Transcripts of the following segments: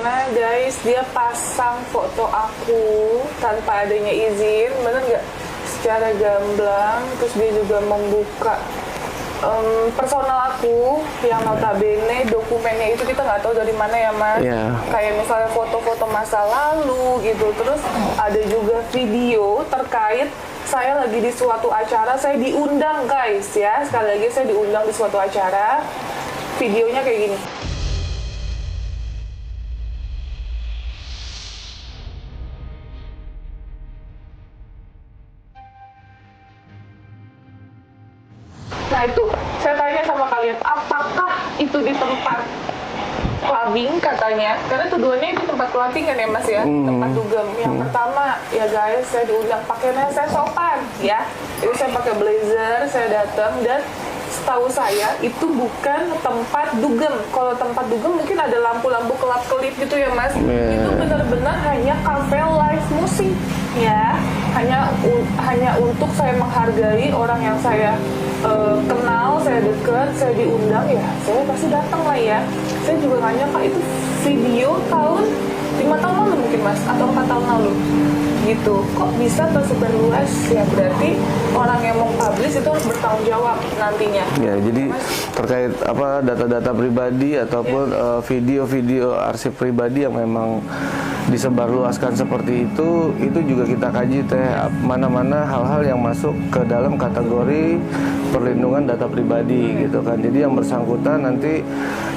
Nah guys, dia pasang foto aku tanpa adanya izin, bener nggak? Secara gamblang, terus dia juga membuka personal aku yang notabene dokumennya itu kita nggak tahu dari mana ya mas. Kayak misalnya foto-foto masa lalu gitu, terus ada juga video terkait saya lagi di suatu acara, saya diundang guys ya, sekali lagi saya diundang di suatu acara, videonya kayak gini. Nah itu, saya tanya sama kalian, apakah itu di tempat clubbing katanya? Karena tuduhannya itu tempat clubbing kan ya mas ya, tempat dugem. Yang pertama, ya guys, saya diundang pakaiannya saya sopan ya. Jadi saya pakai blazer, saya datang dan setahu saya itu bukan tempat dugem. Kalau tempat dugem mungkin ada lampu-lampu kelap-kelip gitu ya mas. Itu benar-benar hanya cafe live musik ya. Hanya untuk saya menghargai orang yang saya kenal, saya deket, saya diundang ya, saya pasti datang lah ya. Saya juga nanya pak itu video tahun 5 tahun lalu mungkin mas, atau 4 tahun lalu gitu. Kok bisa tersebar luas ya, berarti orang yang mau publish itu harus bertanggung jawab nantinya ya. Jadi mas, terkait apa data-data pribadi ataupun video-video arsip pribadi yang memang disebarluaskan seperti itu juga kita kaji teh mana-mana hal-hal yang masuk ke dalam kategori perlindungan data pribadi gitu kan. Jadi yang bersangkutan nanti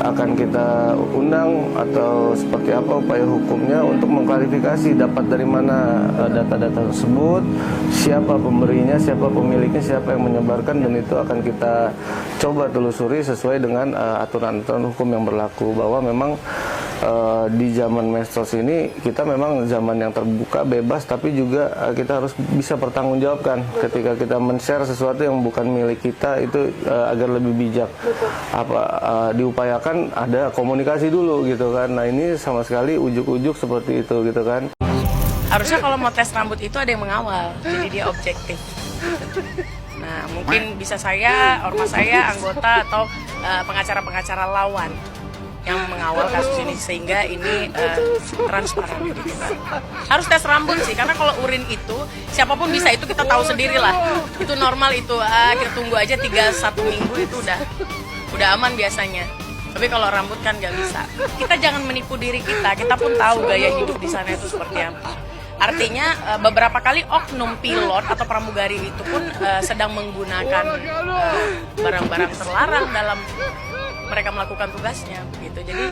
akan kita undang atau seperti apa upaya hukumnya untuk mengklarifikasi dapat dari mana data-data tersebut, siapa pemberinya, siapa pemiliknya, siapa yang menyebarkan, dan itu akan kita coba telusuri sesuai dengan aturan-aturan hukum yang berlaku, bahwa memang di zaman medsos ini kita memang zaman yang terbuka, bebas, tapi juga kita harus bisa bertanggungjawabkan ketika kita men-share sesuatu yang bukan milik kita itu agar lebih bijak. Diupayakan ada komunikasi dulu gitu kan. Nah ini sama sekali ujuk-ujuk seperti itu gitu kan. Harusnya kalau mau tes rambut itu ada yang mengawal, jadi dia objektif. Nah mungkin bisa saya, ormas saya, anggota atau pengacara-pengacara lawan yang mengawal kasus ini sehingga ini transparan gitu. Harus tes rambut sih, karena kalau urin itu siapapun bisa, itu kita tahu sendiri lah. Itu normal itu, kita tunggu aja 1 minggu itu udah aman biasanya. Tapi kalau rambut kan nggak bisa. Kita jangan menipu diri kita pun tahu gaya hidup di sana itu seperti apa. Artinya beberapa kali oknum pilot atau pramugari itu pun sedang menggunakan barang-barang terlarang dalam mereka melakukan tugasnya gitu. Jadi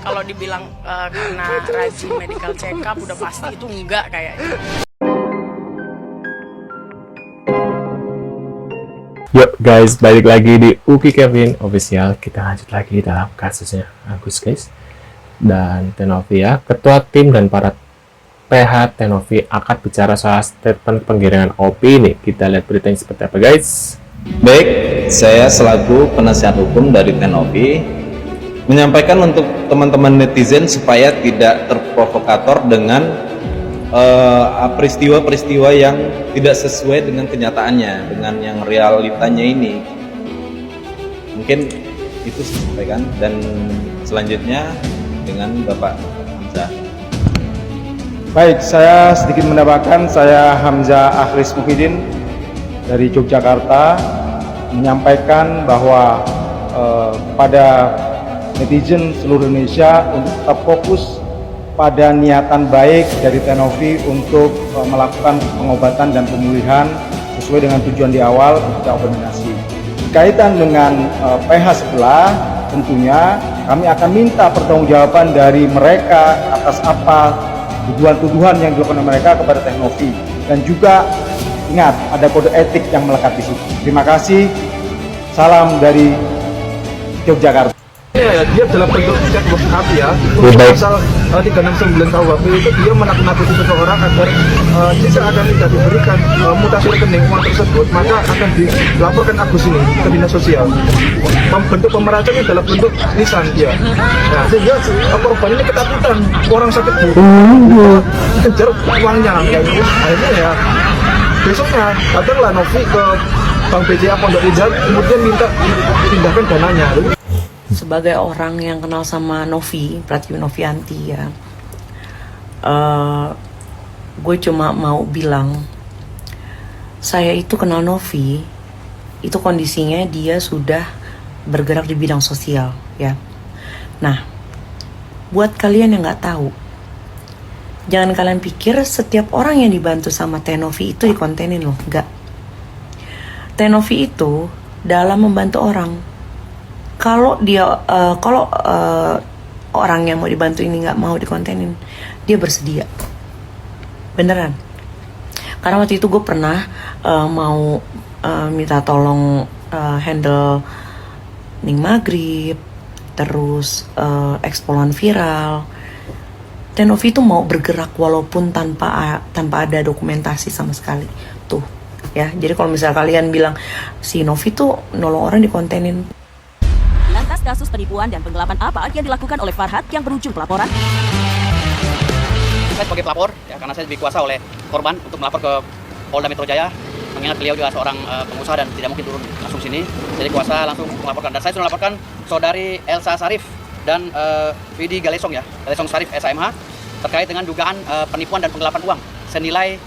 kalau dibilang karena rajin medical check up udah pasti itu enggak kayaknya. Yuk guys, balik lagi di Uki Kevin Official. Kita lanjut lagi dalam kasusnya Agus guys. Dan Tenovi ya, ketua tim dan para PH Tenovi akan bicara soal statement penggiringan opini. Kita lihat beritanya seperti apa guys. Baik, saya selaku penasihat hukum dari Tenovi menyampaikan untuk teman-teman netizen supaya tidak terprovokator dengan peristiwa-peristiwa yang tidak sesuai dengan kenyataannya, dengan yang realitanya ini. Mungkin itu saya sampaikan, dan selanjutnya dengan Bapak Hamzah. Baik, saya sedikit menambahkan, saya Hamzah Akhris Muhyiddin dari Yogyakarta menyampaikan bahwa pada netizen seluruh Indonesia untuk tetap fokus pada niatan baik dari Tenovi untuk melakukan pengobatan dan pemulihan sesuai dengan tujuan di awal ketika koordinasi. Berkaitan dengan PH sebelah, tentunya kami akan minta pertanggungjawaban dari mereka atas apa tuduhan-tuduhan yang dilakukan oleh mereka kepada Tenovi, dan juga ingat ada kode etik yang melekat di situ. Terima kasih. Salam dari Yogyakarta. Ya, dia dalam bentuk chat WhatsApp ya. Pasal 369 KUHP itu dia menakut-nakuti seseorang agar jika akan tidak diberikan mutasi rekening uang tersebut, maka akan dilaporkan Agus ini ke dinas sosial. Bentuk pemeracannya dalam bentuk lisan dia. Nah, sehingga korban ini ketakutan, orang sakit kejar uangnya. Akhirnya ya besoknya datanglah Novi ke Bank BCA Pondok Indah, kemudian minta pindahkan dananya. Sebagai orang yang kenal sama Novi, Pratiwi Novianti ya, gue cuma mau bilang, saya itu kenal Novi, itu kondisinya dia sudah bergerak di bidang sosial, ya. Nah, buat kalian yang nggak tahu, jangan kalian pikir setiap orang yang dibantu sama Tenovi itu dikontenin loh, nggak. Tenovi itu dalam membantu orang, kalau orang yang mau dibantu ini nggak mau dikontenin, dia bersedia, beneran. Karena waktu itu gue pernah mau minta tolong handle Ning Maghrib, terus ekspolan viral. Tenovi itu mau bergerak walaupun tanpa ada dokumentasi sama sekali. Tuh, ya. Jadi kalau misalnya kalian bilang si Novi tuh nolong orang dikontenin. Lantas kasus penipuan dan penggelapan apa yang dilakukan oleh Farhad yang berujung pelaporan? Saya sebagai pelapor, ya, karena saya dikuasa oleh korban untuk melapor ke Polda Metro Jaya, mengingat beliau juga seorang pengusaha dan tidak mungkin turun langsung sini, jadi kuasa langsung melaporkan. Dan saya sudah melaporkan saudari Elsa Sarif dan Vidi Galesong, ya, Galesong Sarif SAMH, terkait dengan dugaan penipuan dan penggelapan uang senilai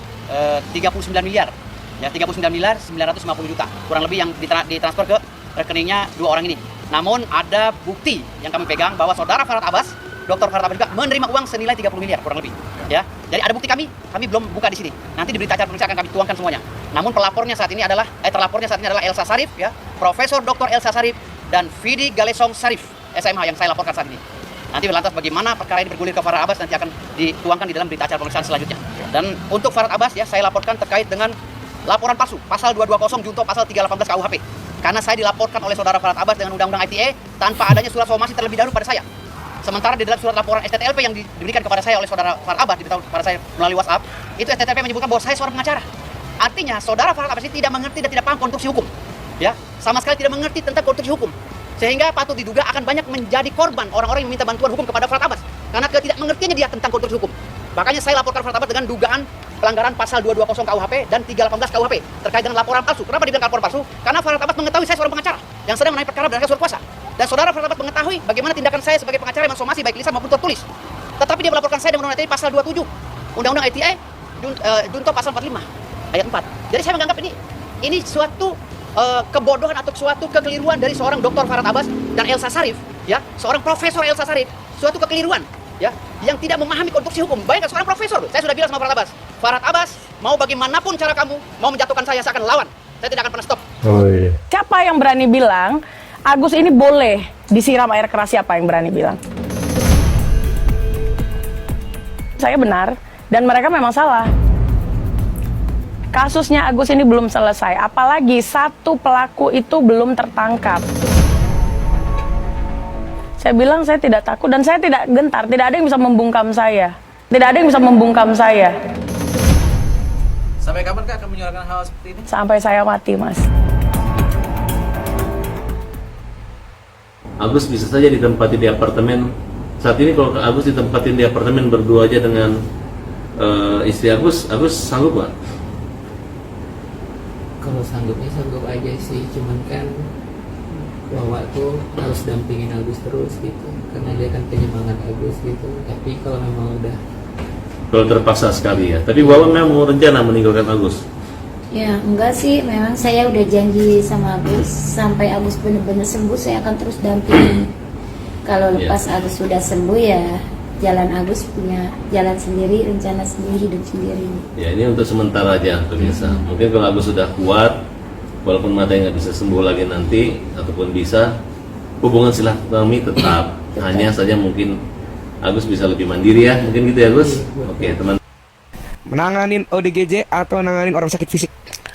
39 miliar, ya, 39 miliar 950 juta, kurang lebih yang ditransfer ke rekeningnya dua orang ini. Namun ada bukti yang kami pegang bahwa saudara Farhad Abbas, Dr. Farhad Abbas juga menerima uang senilai 30 miliar kurang lebih, ya. Jadi ada bukti kami belum buka di sini. Nanti di berita acara pemeriksaan akan kami tuangkan semuanya. Namun pelapornya saat ini adalah terlapornya saat ini adalah Elsa Sarif, ya, Profesor Dr. Elsa Sarif dan Vidi Galesong Sarif SMH yang saya laporkan saat ini. Nanti lantas bagaimana perkara ini bergulir ke Farhad Abbas nanti akan dituangkan di dalam berita acara pemeriksaan selanjutnya. Dan untuk Farhad Abbas, ya, saya laporkan terkait dengan laporan palsu pasal 220 junto pasal 318 KUHP. Karena saya dilaporkan oleh saudara Farhad Abbas dengan undang-undang ITE tanpa adanya surat somasi terlebih dahulu pada saya. Sementara di dalam surat laporan STTLP yang diberikan kepada saya oleh saudara Farhad Abbas, diberitahu kepada saya melalui WhatsApp, itu STTLP menyebutkan bahwa saya seorang pengacara. Artinya saudara Farhad Abbas ini tidak mengerti dan tidak paham konstruksi hukum, ya, sama sekali tidak mengerti tentang konstruksi hukum, sehingga patut diduga akan banyak menjadi korban orang-orang yang meminta bantuan hukum kepada Farhad Abbas karena ketidakmengertiannya dia tentang konstruksi hukum. Makanya saya laporkan Farhad Abbas dengan dugaan pelanggaran pasal 220 KUHP dan 318 KUHP terkait dengan laporan palsu. Kenapa dibilang laporan palsu? Karena Farhad Abbas mengetahui saya seorang pengacara yang sedang menangani perkara berdasarkan surat kuasa. Dan saudara Farhad Abbas mengetahui bagaimana tindakan saya sebagai pengacara yang mensomasi baik lisan maupun tertulis. Tetapi dia melaporkan saya dengan undang-undang ITE pasal 27, undang-undang ITE junto pasal 45 ayat 4. Jadi saya menganggap ini suatu kebodohan atau suatu kekeliruan dari seorang Dr. Farhad Abbas dan Elsa Sarif, ya, seorang Profesor Elsa Sarif, suatu kekeliruan, ya, yang tidak memahami konstruksi hukum. Bayangkan seorang profesor, saya sudah bilang sama Farhad Abbas, mau bagaimanapun cara kamu mau menjatuhkan saya akan lawan. Saya tidak akan pernah stop. Oh iya. Siapa yang berani bilang Agus ini boleh disiram air keras? Siapa yang berani bilang? Saya benar dan mereka memang salah. Kasusnya Agus ini belum selesai, apalagi satu pelaku itu belum tertangkap. Saya bilang saya tidak takut dan saya tidak gentar, tidak ada yang bisa membungkam saya. Tidak ada yang bisa membungkam saya. Sampai kapan Kak akan menyuarakan hal seperti ini? Sampai saya mati, Mas. Agus bisa saja ditempati di apartemen. Saat ini kalau Agus ditempatin di apartemen berdua aja dengan istri Agus sanggup nggak? Kalau sanggupnya sanggup aja sih, cuman kan Wawa tuh harus dampingin Agus terus gitu, karena dia kan penyemangat Agus gitu. Tapi kalau memang udah, Kalau terpaksa sekali ya. Tapi Wawa memang mau rencana meninggalkan Agus? Ya enggak sih, memang saya udah janji sama Agus sampai Agus benar-benar sembuh saya akan terus dampingi. Kalau lepas Agus sudah sembuh ya jalan Agus punya jalan sendiri, rencana sendiri, hidup sendiri. Ya ini untuk sementara aja pemirsa. Mungkin kalau Agus sudah kuat, walaupun matanya nggak bisa sembuh lagi nanti, ataupun bisa, hubungan silaturahmi tetap. Hanya saja mungkin Agus bisa lebih mandiri ya, mungkin gitu ya Agus. Oke teman. Menanganin ODGJ atau menanganin orang sakit fisik?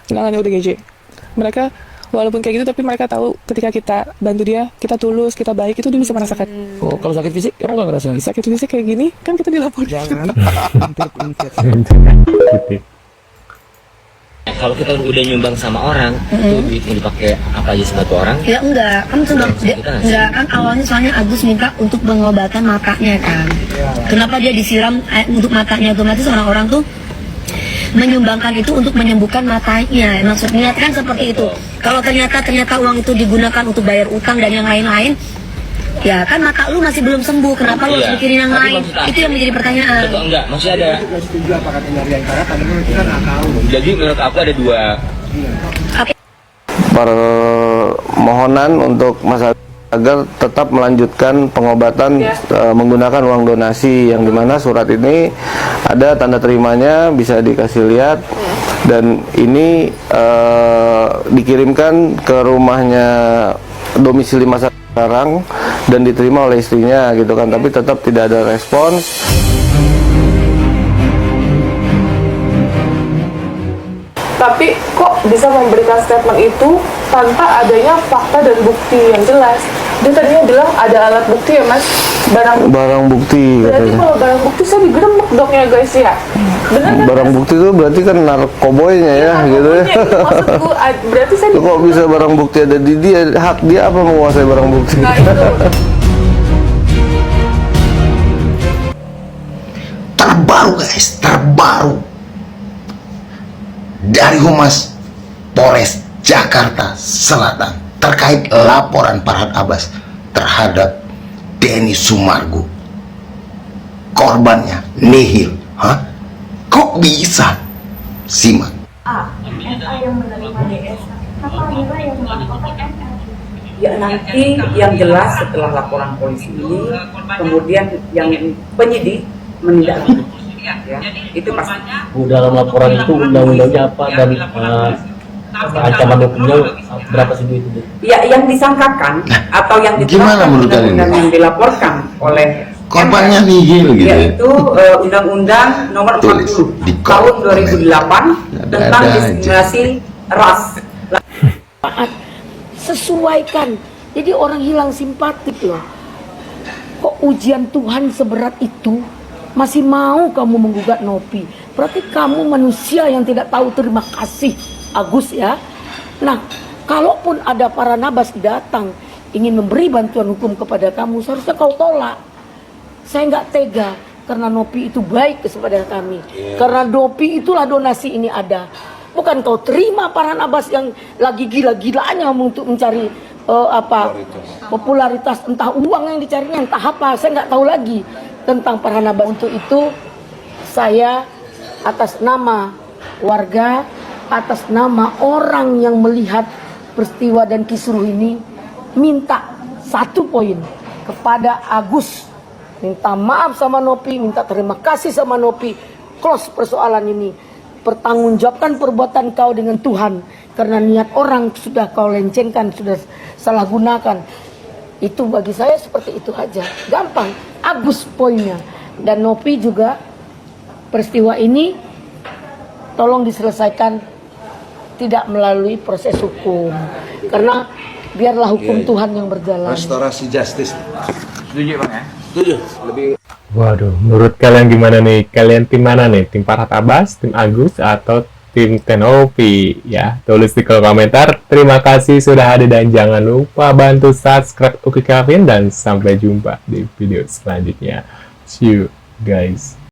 Menangani ODGJ. Mereka walaupun kayak gitu tapi mereka tahu ketika kita bantu dia, kita tulus, kita baik, itu dia bisa merasakan. Oh, kalau sakit fisik emang gak ngerasain? Sakit fisik kayak gini kan kita dilapor. Jangan. kalau kita udah nyumbang sama orang, itu duitnya dipakai apa aja sama tuh orang? Ya enggak, kan sudah enggak kan awalnya soalnya Agus minta untuk pengobatan matanya kan. Kenapa dia disiram untuk matanya? Otomatis orang-orang tuh menyumbangkan itu untuk menyembuhkan matanya. Maksudnya kan seperti itu. Kalau ternyata uang itu digunakan untuk bayar utang dan yang lain-lain, Ya kan mata lu masih belum sembuh, kenapa lu harus Iya. mikirin yang Tapi lain? maksud aku- Itu yang menjadi pertanyaan. Atau enggak, masih ada. Setuju apa katanya Riantara, tapi kita nggak tahu. Jadi menurut aku ada dua. Permohonan untuk masyarakat agar tetap melanjutkan pengobatan menggunakan uang donasi, yang dimana surat ini ada tanda terimanya, bisa dikasih lihat, dan ini dikirimkan ke rumahnya domisili masa sekarang dan diterima oleh istrinya gitu kan, tapi tetap tidak ada respons. Tapi kok bisa memberikan statement itu tanpa adanya fakta dan bukti yang jelas? Dia tadinya bilang ada alat bukti ya mas, Barang bukti berarti katanya. kalau barang bukti saya digerebek dong ya guys ya. Bener kan? Barang bukti itu berarti kan narkoboynya ya gitu ya. Maksudku berarti saya Kok bisa barang bukti ada di dia? Hak dia apa menguasai barang bukti? Nah, itu. Terbaru guys, terbaru dari Humas Polres Jakarta Selatan terkait laporan Farhad Abbas terhadap Denny Sumargo, korbannya nihil. Hah? Kok bisa? Simak. Ya nanti yang jelas setelah laporan polisi ini, kemudian yang penyidik menindaklanjuti. Ya, itu pasti. Bu, dalam laporan itu undang-undangnya apa dan ancaman hukumnya berapa sih Bu itu? Bu? Ya, yang disangkakan atau yang Gimana menurut kalian? undang-undang yang dilaporkan oleh Korbannya nihil gitu ya. yaitu Undang-Undang Nomor 40 Tahun 2008 tentang diskriminasi ras. Sesuaikan. Jadi orang hilang simpatik loh. Kok ujian Tuhan seberat itu masih mau kamu menggugat Nopi? Berarti kamu manusia yang tidak tahu terima kasih, Agus ya. Nah, kalaupun ada para nabas datang ingin memberi bantuan hukum kepada kamu, seharusnya kau tolak. Saya nggak tega karena Nopi itu baik kepada kami. Karena Nopi itulah donasi ini ada. Bukan kau terima para nabas yang lagi gila-gilanya untuk mencari popularitas, entah uang yang dicarinya, entah apa, saya nggak tahu lagi tentang para nabas. Untuk itu saya atas nama warga, atas nama orang yang melihat peristiwa dan kisruh ini minta 1 poin kepada Agus, minta maaf sama Nopi, minta terima kasih sama Nopi, close persoalan ini. Pertanggungjawabkan perbuatan kau dengan Tuhan, karena niat orang sudah kau lencengkan, sudah salah gunakan. Itu bagi saya seperti itu aja, gampang. Agus poinnya. Dan Nopi juga, peristiwa ini tolong diselesaikan tidak melalui proses hukum, karena biarlah hukum Tuhan yang berjalan. Restorasi justice. Setuju Bang ya? Setuju. Lebih. Waduh, menurut kalian gimana nih? Kalian tim mana nih? Tim Farhad Abbas, tim Agus, atau tim Tenopi? Ya, tulis di kolom komentar. Terima kasih sudah hadir dan jangan lupa bantu subscribe Uki Kevin dan sampai jumpa di video selanjutnya. See you guys.